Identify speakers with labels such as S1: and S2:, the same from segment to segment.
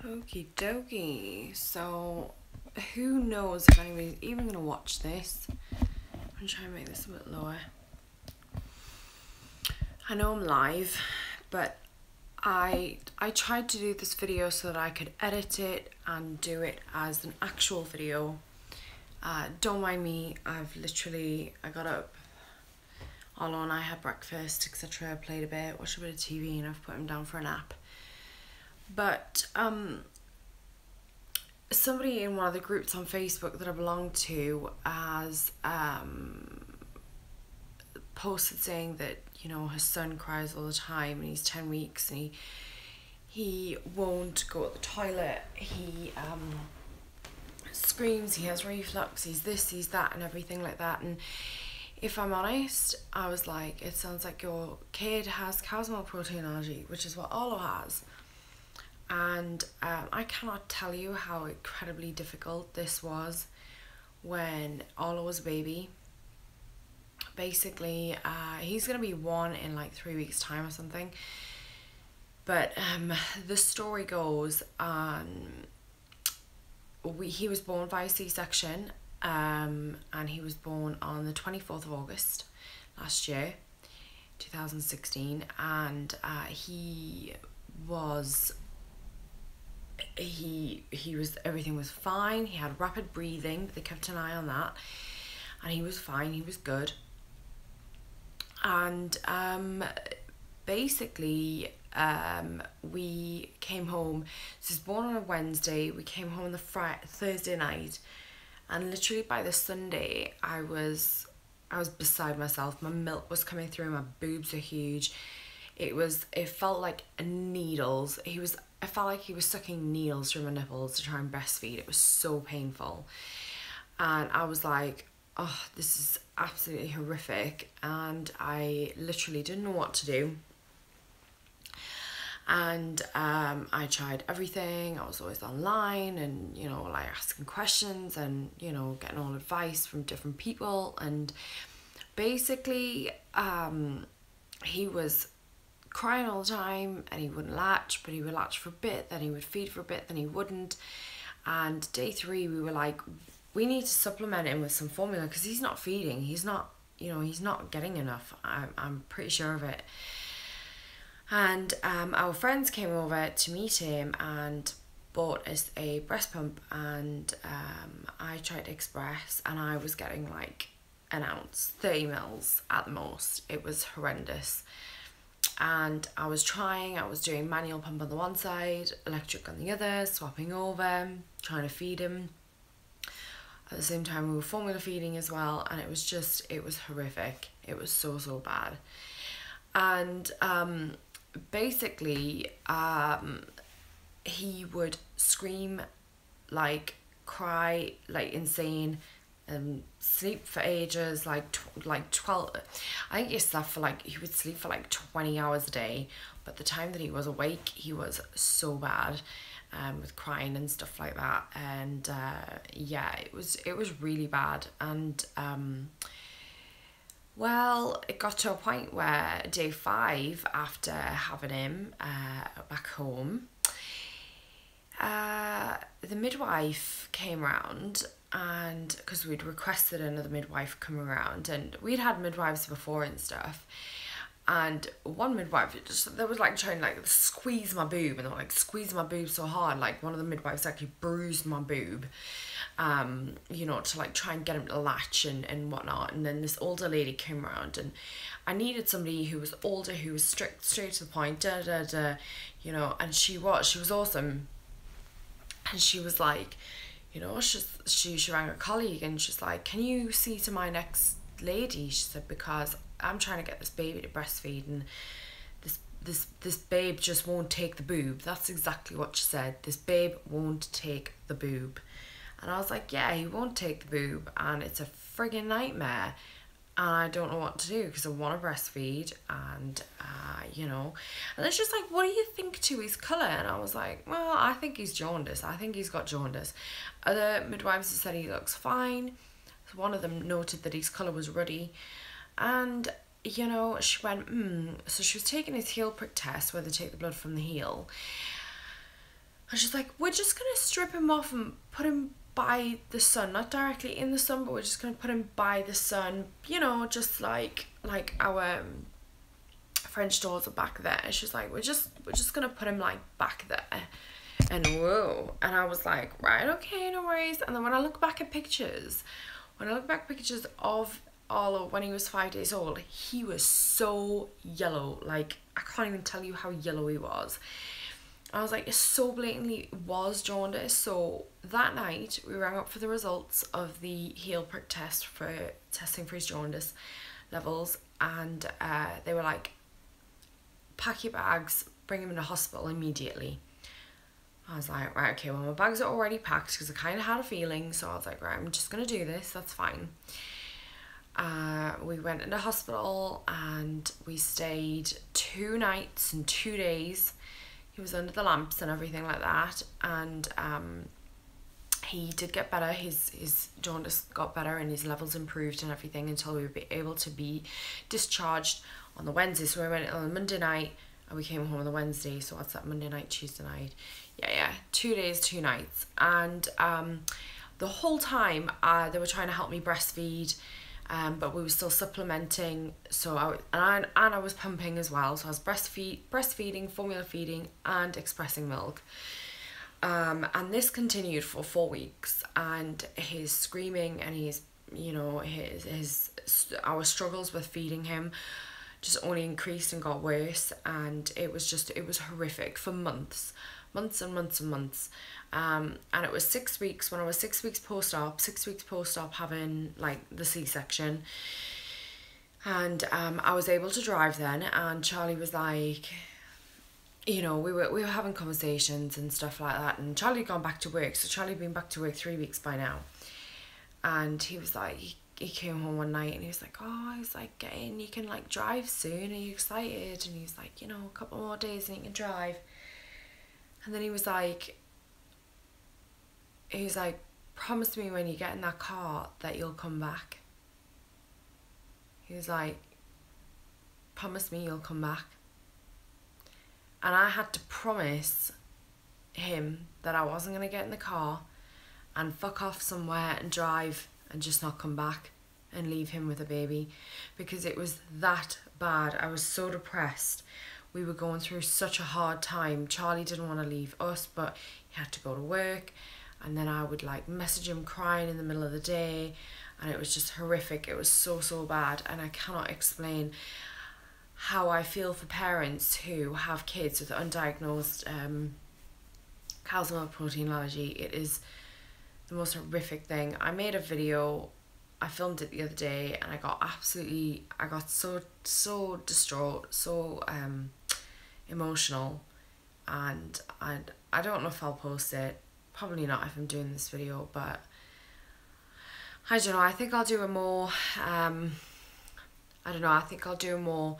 S1: Okie dokie. So, who knows if anybody's even going to watch this? I'm going to try and make this a bit lower. I know I'm live, but I tried to do this video so that I could edit it and do it as an actual video. Don't mind me, I got up, Arlo and I had breakfast, etc. Played a bit, watched a bit of TV, and I've put him down for a nap. But somebody in one of the groups on Facebook that I belong to has posted saying that, you know, his son cries all the time and he's 10 weeks and he won't go at the toilet, he screams, he has reflux, he's this, he's that, and everything like that. And if I'm honest, I was like, it sounds like your kid has cow's milk protein allergy, which is what Arlo has. And I cannot tell you how incredibly difficult this was when Arlo was a baby. Basically, he's going to be 1 in like 3 weeks time or something. But the story goes, he was born via C-section, and he was born on the 24th of August last year, 2016, and he was everything was fine. He had rapid breathing, they kept an eye on that, and he was fine, he was good. And basically we came home, so he was born on a Wednesday, we came home on the Thursday night, and literally by the Sunday I was beside myself. My milk was coming through, my boobs are huge. It felt like needles. I felt like he was sucking needles through my nipples to try and breastfeed. It was so painful. And I was like, oh, this is absolutely horrific. And I literally didn't know what to do. And I tried everything. I was always online and, you know, like asking questions and, you know, getting all advice from different people. And basically, he was crying all the time and he wouldn't latch, but he would latch for a bit, then he would feed for a bit, then he wouldn't. And day 3 we were like, we need to supplement him with some formula because he's not feeding, he's not, you know, he's not getting enough. I'm pretty sure of it. And our friends came over to meet him and bought us a breast pump, and I tried Express and I was getting like an ounce, 30 mils at the most. It was horrendous. And I was doing manual pump on the one side, electric on the other, swapping over, trying to feed him. At the same time we were formula feeding as well, and it was horrific. It was so bad. And basically he would scream, like cry like insane, and sleep for ages, like 12, I think he would sleep for like 20 hours a day, but the time that he was awake he was so bad, with crying and stuff like that. And yeah, it was really bad. And well, it got to a point where day 5 after having him back home, the midwife came round, and because we'd requested another midwife come around, and we'd had midwives before and stuff, and one midwife they was like trying to like squeeze my boob, and they were like squeezing my boob so hard, like one of the midwives actually bruised my boob, you know, to like try and get him to latch and whatnot. And then this older lady came around, and I needed somebody who was older, who was straight to the point, you know. And she was awesome. And she was like, you know, she rang a colleague and she's like, can you see to my next lady? She said, because I'm trying to get this baby to breastfeed, and this babe just won't take the boob. That's exactly what she said. This babe won't take the boob. And I was like, yeah, he won't take the boob, and it's a friggin' nightmare. And I don't know what to do because I want to breastfeed, and you know. And it's just like, what do you think to his colour? And I was like, well, I think he's jaundice. I think he's got jaundice. Other midwives said he looks fine. One of them noted that his colour was ruddy. And, you know, she went, so she was taking his heel prick test, where they take the blood from the heel. And she's like, we're just going to strip him off and put him by the sun, not directly in the sun, but we're just going to put him by the sun, you know, just like our French doors are back there. She's like, we're just going to put him like back there. And whoa. And I was like, right, okay, no worries. And then when I look back at pictures of Arlo when he was 5 days old, he was so yellow. Like, I can't even tell you how yellow he was. I was like, it so blatantly was jaundice. So that night we rang up for the results of the heel prick test for testing for his jaundice levels, and they were like, pack your bags, bring him in the hospital immediately. I was like, right, okay, well, my bags are already packed because I kind of had a feeling. So I was like, right, I'm just going to do this. That's fine. We went into hospital and we stayed 2 nights and 2 days. He was under the lamps and everything like that. And he did get better. His jaundice got better and his levels improved and everything until we were able to be discharged on the Wednesday. So we went on the Monday night and we came home on the Wednesday. So what's that, Monday night, Tuesday night? Yeah, 2 days, 2 nights. And the whole time they were trying to help me breastfeed, but we were still supplementing. So I was pumping as well. So I was breastfeeding, formula feeding, and expressing milk. And this continued for 4 weeks. And his screaming and his, you know, our struggles with feeding him just only increased and got worse. And it was horrific for months and months. And it was 6 weeks, when I was 6 weeks post-op having like the C-section. And I was able to drive then, and Charlie was like, you know, we were having conversations and stuff like that, and Charlie had gone back to work. So Charlie had been back to work 3 weeks by now. And he was like, he came home one night and he was like, oh, I was like, get in, you can like drive soon, are you excited? And he was like, you know, a couple more days and you can drive. And then he was like, promise me when you get in that car that you'll come back. He was like, promise me you'll come back. And I had to promise him that I wasn't going to get in the car and fuck off somewhere and drive and just not come back and leave him with a baby, because it was that bad. I was so depressed. We were going through such a hard time. Charlie didn't want to leave us, but he had to go to work. And then I would like message him crying in the middle of the day. And it was just horrific. It was so bad. And I cannot explain how I feel for parents who have kids with undiagnosed cow's milk protein allergy. It is the most horrific thing. I made a video, I filmed it the other day, and I got so distraught, so emotional, and I don't know if I'll post it. Probably not if I'm doing this video, but I don't know. I think I'll do a more I think I'll do a more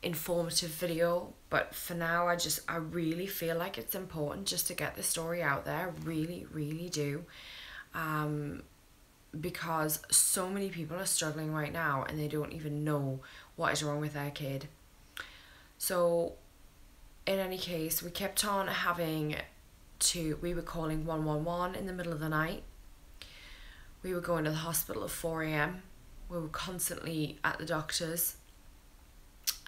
S1: informative video, but for now I really feel like it's important just to get the story out there. Really do, because so many people are struggling right now and they don't even know what is wrong with their kid. So in any case, we kept on we were calling 111 in the middle of the night. We were going to the hospital at 4 a.m. We were constantly at the doctor's.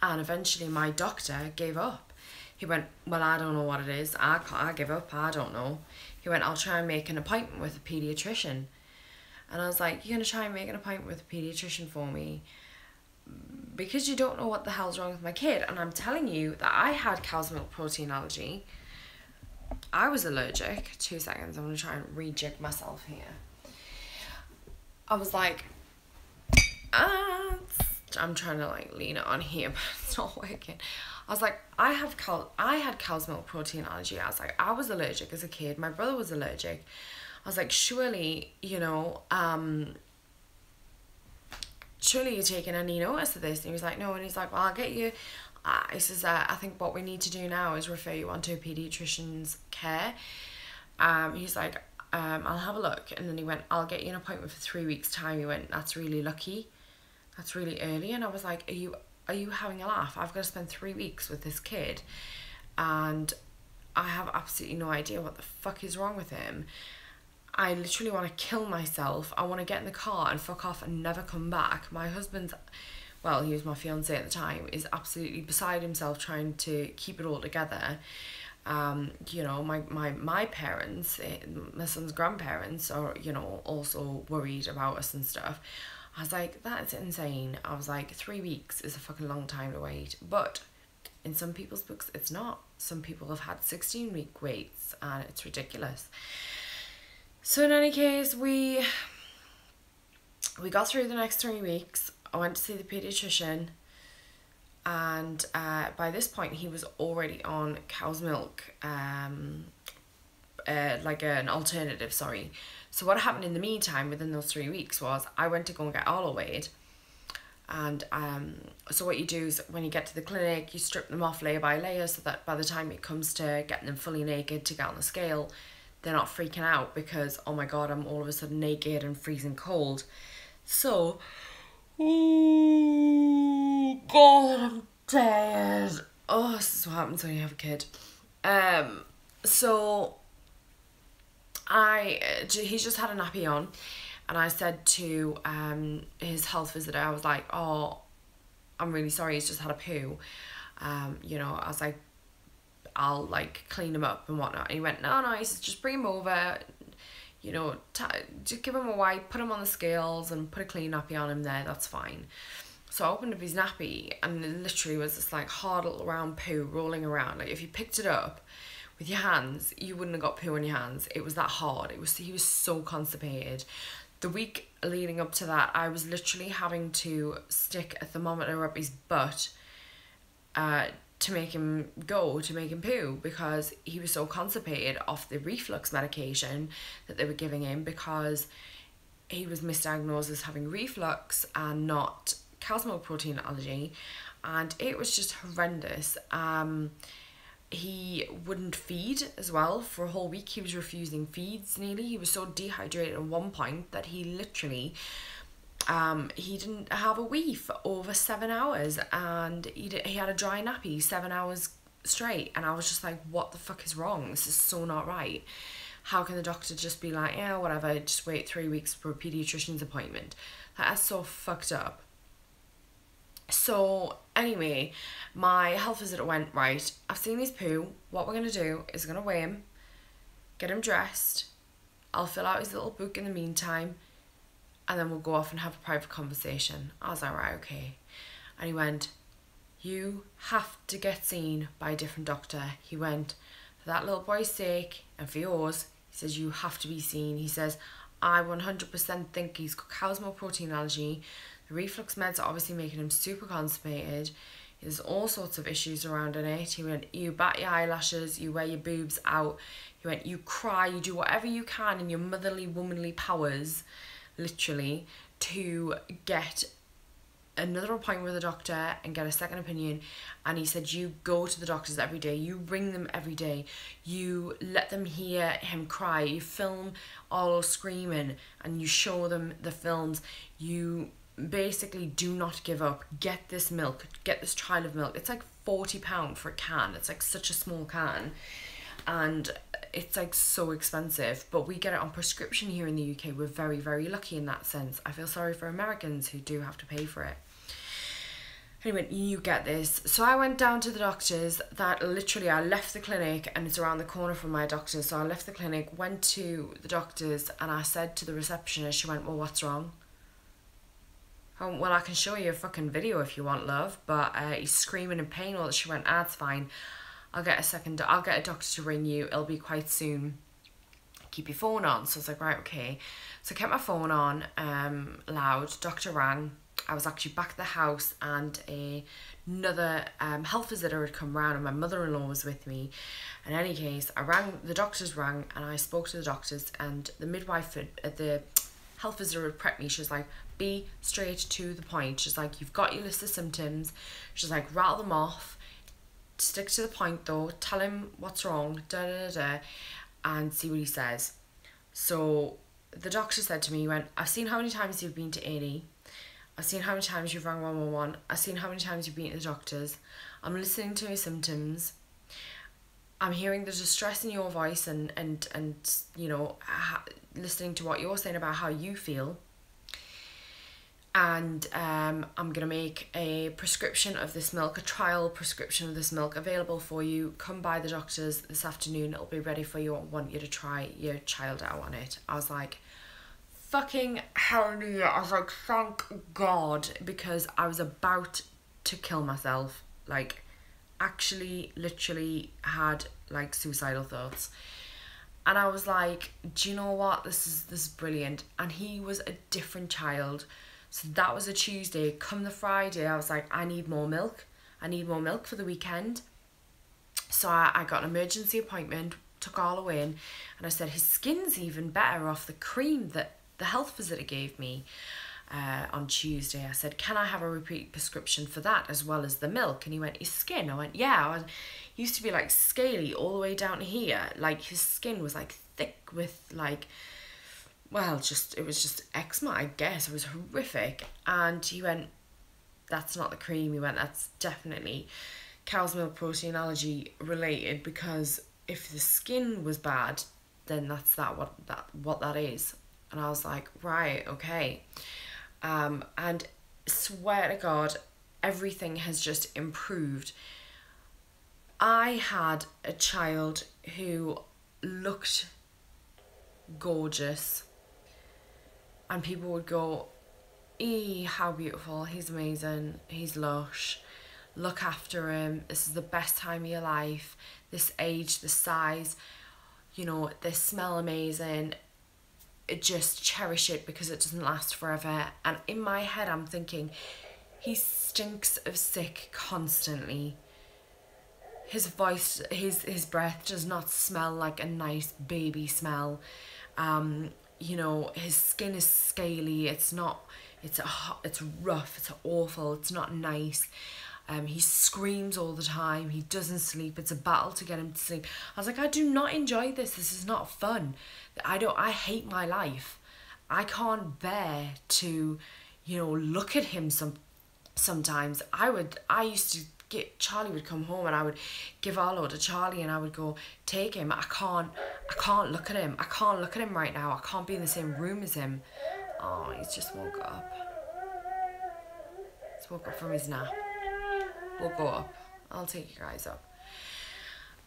S1: And eventually my doctor gave up. He went, well, I don't know what it is. I give up. I don't know. He went, I'll try and make an appointment with a paediatrician. And I was like, you're going to try and make an appointment with a paediatrician for me? Because you don't know what the hell's wrong with my kid. And I'm telling you that I had cow's milk protein allergy. I was allergic. 2 seconds. I'm going to try and rejig myself here. I was like, I'm trying to like lean it on here, but it's not working. I was like, I had cow's milk protein allergy. I was like, I was allergic as a kid. My brother was allergic. I was like, surely, you know, surely you're taking any notice of this. And he was like, no. And he's like, well, I'll get you. He says, I think what we need to do now is refer you on to a paediatrician's care. He's like, I'll have a look. And then he went, I'll get you an appointment for 3 weeks' time. He went, that's really lucky. That's really early. And I was like, are you having a laugh? I've got to spend 3 weeks with this kid. And I have absolutely no idea what the fuck is wrong with him. I literally want to kill myself. I want to get in the car and fuck off and never come back. My husband's, well, he was my fiance at the time, is absolutely beside himself trying to keep it all together. You know, my parents, my son's grandparents are, you know, also worried about us and stuff. I was like, that's insane. I was like, 3 weeks is a fucking long time to wait. But in some people's books, it's not. Some people have had 16-week waits and it's ridiculous. So in any case, we got through the next 3 weeks. I went to see the paediatrician, and by this point he was already on cow's milk, like an alternative, sorry. So what happened in the meantime within those 3 weeks was I went to go and get Arlo weighed. And so what you do is when you get to the clinic, you strip them off layer by layer so that by the time it comes to getting them fully naked to get on the scale, they're not freaking out because, oh my god, I'm all of a sudden naked and freezing cold. So, oh god, I'm tired. Oh, this is what happens when you have a kid. So he's just had a nappy on, and I said to his health visitor, I was like, oh, I'm really sorry, he's just had a poo. You know, I was like, I'll like clean him up and whatnot. And he went, no, he says, just bring him over, you know, just give him a wipe, put him on the scales and put a clean nappy on him there, that's fine. So I opened up his nappy and it literally was this like hard little round poo rolling around. Like if you picked it up with your hands, you wouldn't have got poo on your hands. It was that hard. He was so constipated. The week leading up to that, I was literally having to stick a thermometer up his butt to make him poo, because he was so constipated off the reflux medication that they were giving him, because he was misdiagnosed as having reflux and not cow's milk protein allergy, and it was just horrendous. He wouldn't feed as well for a whole week. He was refusing feeds nearly. He was so dehydrated at one point that he literally he didn't have a wee for over 7 hours, and he had a dry nappy 7 hours straight, and I was just like, what the fuck is wrong? This is so not right. How can the doctor just be like, yeah, whatever, just wait 3 weeks for a paediatrician's appointment? That's so fucked up. So anyway, my health visitor went, right, I've seen his poo, what we're going to do is we're going to weigh him, get him dressed, I'll fill out his little book in the meantime, and then we'll go off and have a private conversation. I was like, right, okay. And he went, you have to get seen by a different doctor. He went, for that little boy's sake and for yours, he says, you have to be seen. He says, I 100% think he's got cow's milk protein allergy. The reflux meds are obviously making him super constipated. There's all sorts of issues around in it. He went, you bat your eyelashes, you wear your boobs out. He went, you cry, you do whatever you can in your motherly, womanly powers, literally, to get another appointment with a doctor and get a second opinion. And he said, you go to the doctors every day, you ring them every day, you let them hear him cry, you film all screaming and you show them the films. You basically do not give up. Get this milk, get this trial of milk. It's like £40 for a can. It's like such a small can, and it's like so expensive, but we get it on prescription here in the UK. We're very, very lucky in that sense. I feel sorry for Americans who do have to pay for it. Anyway, you get this. So I went down to the doctors. That literally, I left the clinic, and it's around the corner from my doctor. So I left the clinic, went to the doctors, and I said to the receptionist, she went, well, what's wrong? Oh, well, I can show you a fucking video if you want, love, but he's screaming in pain. All that. She went, it's fine. I'll get a doctor to ring you. It'll be quite soon. Keep your phone on. So I was like, right, okay. So I kept my phone on loud. Doctor rang. I was actually back at the house, and another health visitor had come round, and my mother-in-law was with me. In any case, the doctors rang, and I spoke to the doctors, and the midwife at the health visitor would prep me. She was like, be straight to the point. She's like, you've got your list of symptoms. She's like, rattle them off. Stick to the point though, tell him what's wrong, and see what he says. So the doctor said to me, he went, I've seen how many times you've been to A&E, I've seen how many times you've rang 111, I've seen how many times you've been to the doctors, I'm listening to your symptoms, I'm hearing the distress in your voice and you know, listening to what you're saying about how you feel. And I'm going to make a prescription of this milk, a trial prescription of this milk available for you. Come by the doctor's this afternoon. It'll be ready for you. I want you to try your child out on it. I was like, fucking hallelujah. I was like, thank God, because I was about to kill myself. Like, actually, literally had like suicidal thoughts. And I was like, do you know what? This is brilliant. And he was a different child. So that was a Tuesday. Come the Friday, I was like, I need more milk. I need more milk for the weekend. So I got an emergency appointment, took Arlo in, and I said, his skin's even better off the cream that the health visitor gave me on Tuesday. I said, can I have a repeat prescription for that as well as the milk? And he went, his skin? I went, yeah. He used to be like scaly all the way down here. Like his skin was like thick with like, well, it was just eczema, I guess. It was horrific. And he went, that's not the cream. He went, that's definitely cow's milk protein allergy related, because if the skin was bad, then that's what that is. And I was like, right, okay. And swear to God, everything has just improved. I had a child who looked gorgeous, and people would go, how beautiful, he's amazing, he's lush, look after him, this is the best time of your life, this age, this size, you know, they smell amazing, just cherish it because it doesn't last forever. And in my head I'm thinking, he stinks of sick constantly. His voice, his breath does not smell like a nice baby smell. You know, his skin is scaly. It's not, it's rough, it's awful, it's not nice. He screams all the time. He doesn't sleep. It's a battle to get him to sleep. I was like, I do not enjoy this. This is not fun. I hate my life. I can't bear to, you know, look at him sometimes. Charlie would come home and I would give Arlo to Charlie and I would go, take him. I can't look at him. I can't look at him right now. I can't be in the same room as him. Oh, he's just woke up. He's woke up from his nap. We'll go up. I'll take you guys up.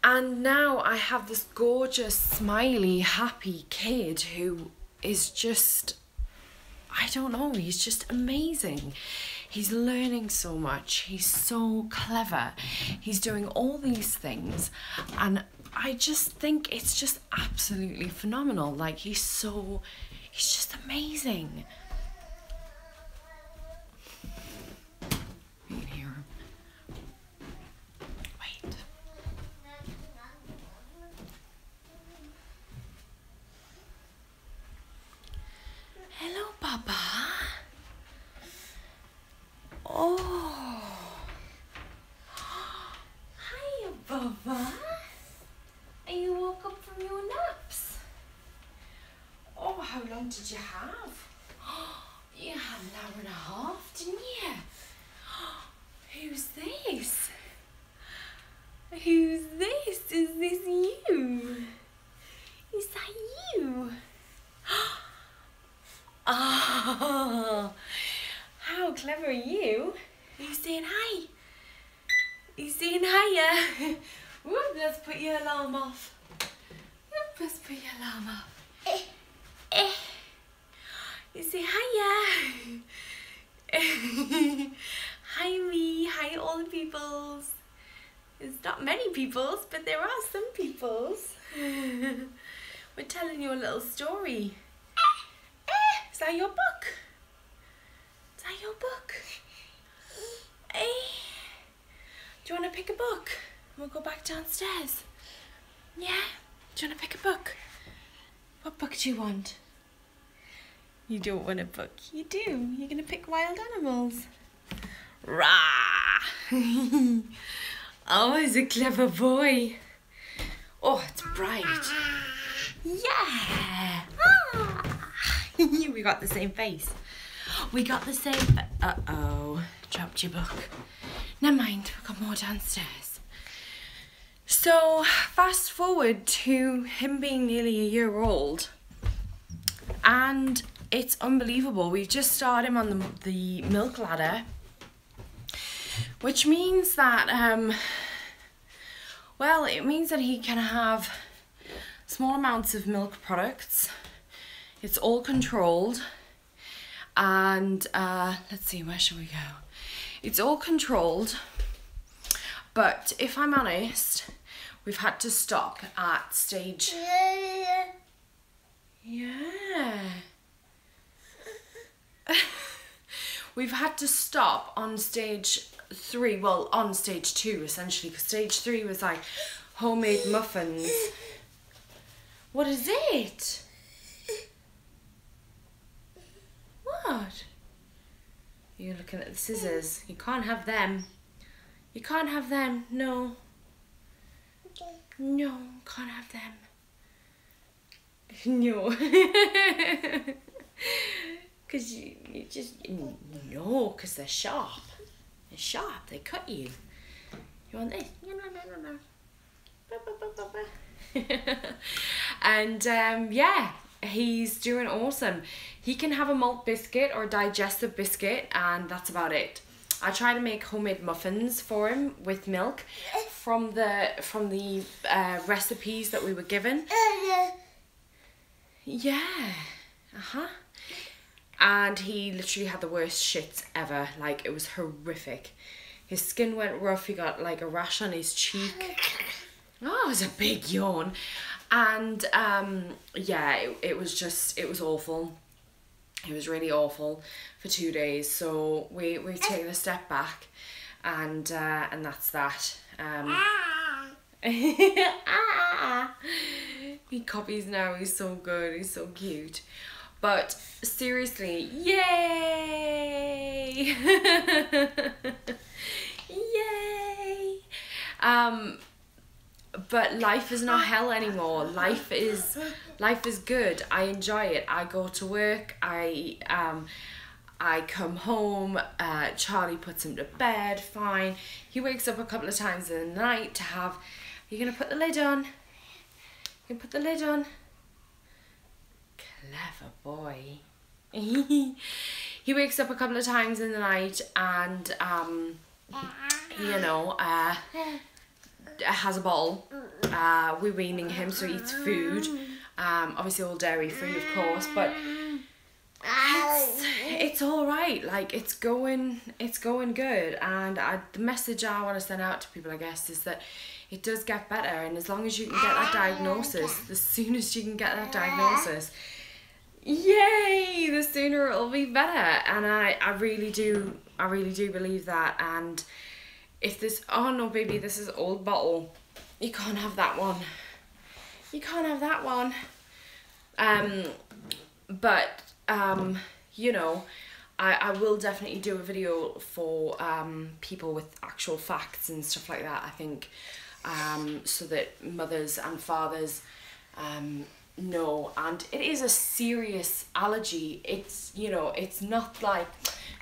S1: And now I have this gorgeous, smiley, happy kid who is just, I don't know, he's just amazing. He's learning so much. He's so clever. He's doing all these things. And I just think it's just absolutely phenomenal. Like, he's just amazing. You can hear him. Wait. Hello, Papa. Oh. Hiya, Bubba. And you woke up from your naps? Oh, how long did you have? You had an hour and a half, didn't you? Who's this? Who's this? Is this you? Is that you? Oh, how clever are you? Are you saying hi? Are you saying hiya? Whoop, let's put your alarm off. Whoop, let's put your alarm off. You say hiya. Hi me, hi all the peoples. There's not many peoples, but there are some peoples. We're telling you a little story. Is that your book? Is that your book? Do you want to pick a book? We'll go back downstairs. Yeah? Do you want to pick a book? What book do you want? You don't want a book. You do. You're going to pick Wild Animals. Rah! Oh, he's a clever boy. Oh, it's bright. Yeah! We got the same face. We got the same Uh-oh. Dropped your book. Never mind. We've got more downstairs. So fast forward to him being nearly a year old, and it's unbelievable. We've just started him on the milk ladder, which means that well, it means that he can have small amounts of milk products. It's all controlled, and let's see, where should we go? It's all controlled, but if I'm honest, we've had to stop at stage... Yeah. We've had to stop on stage 3, well, on stage 2 essentially, because stage 3 was like homemade muffins. What is it? What? You're looking at the scissors. You can't have them. You can't have them. No. No, can't have them. No. Because you just... No, because they're sharp. They're sharp. They cut you. You want this? No, no, no, no. And yeah, he's doing awesome. He can have a malt biscuit or a digestive biscuit, and that's about it. I try to make homemade muffins for him with milk from the recipes that we were given. Yeah. And he literally had the worst shits ever. Like, it was horrific. His skin went rough. He got like a rash on his cheek. Oh, it was a big yawn. And yeah, it was awful. It was really awful for 2 days. So we've taken a step back, and that's that. He copies now. He's so good. He's so cute. But seriously, yay! Yay! But life is not hell anymore. Life is good. I enjoy it. I go to work. I come home. Charlie puts him to bed. Fine. He wakes up a couple of times in the night to have. You're gonna put the lid on. You can put the lid on. Clever boy. He wakes up a couple of times in the night and you know, has a bottle. We're weaning him, so he eats food. Obviously all dairy free, of course, but it's all right. Like, it's going good. And the message I want to send out to people, I guess, is that it does get better, and as long as you can get that diagnosis, the soonest you can get that diagnosis, yay, the sooner it'll be better. And I really do believe that. And if this, oh no baby, this is old bottle, you can't have that one, you can't have that one. But you know, I will definitely do a video for people with actual facts and stuff like that, I think, so that mothers and fathers know. And it is a serious allergy. It's, you know, it's not like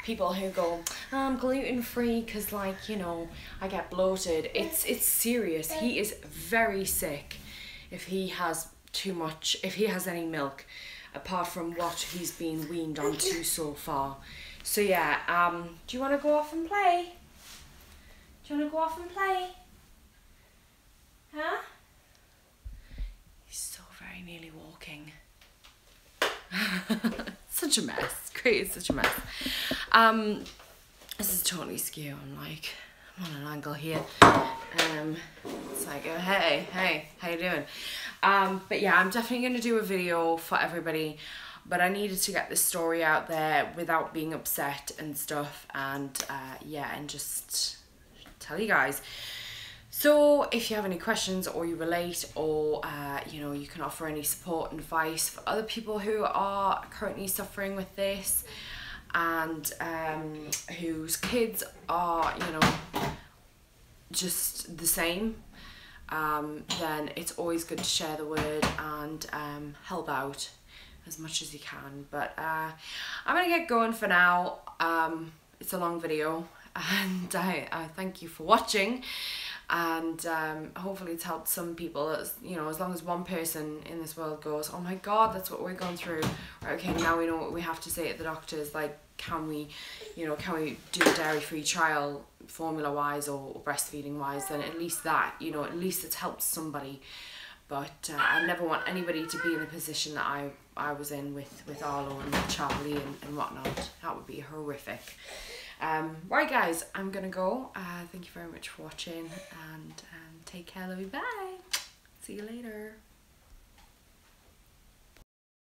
S1: people who go, oh, I'm gluten free because, like, you know, I get bloated. It's serious. He is very sick if he has too much, if he has any milk, apart from what he's been weaned onto so far. So yeah, do you want to go off and play? Do you want to go off and play? Huh? He's so very nearly walking. Such a mess. Created such a mess. This is totally skew. I'm like, I'm on an angle here. It's like, oh, hey, how you doing? But yeah, I'm definitely going to do a video for everybody, but I needed to get this story out there without being upset and stuff, and yeah, and just tell you guys. So if you have any questions, or you relate, or you know, you can offer any support and advice for other people who are currently suffering with this, and whose kids are, you know, just the same, then it's always good to share the word and help out as much as you can. But I'm gonna get going for now. It's a long video, and I thank you for watching. and hopefully it's helped some people. As you know, as long as one person in this world goes, oh my god, that's what we're going through, right, okay, now we know what we have to say to the doctors, like, can we do a dairy-free trial, formula wise or breastfeeding wise, then at least that, at least it's helped somebody. But I never want anybody to be in the position that I was in with Arlo and Charlie and whatnot. That would be horrific. Right guys, I'm gonna go. Thank you very much for watching, and take care, love you, bye. See you later.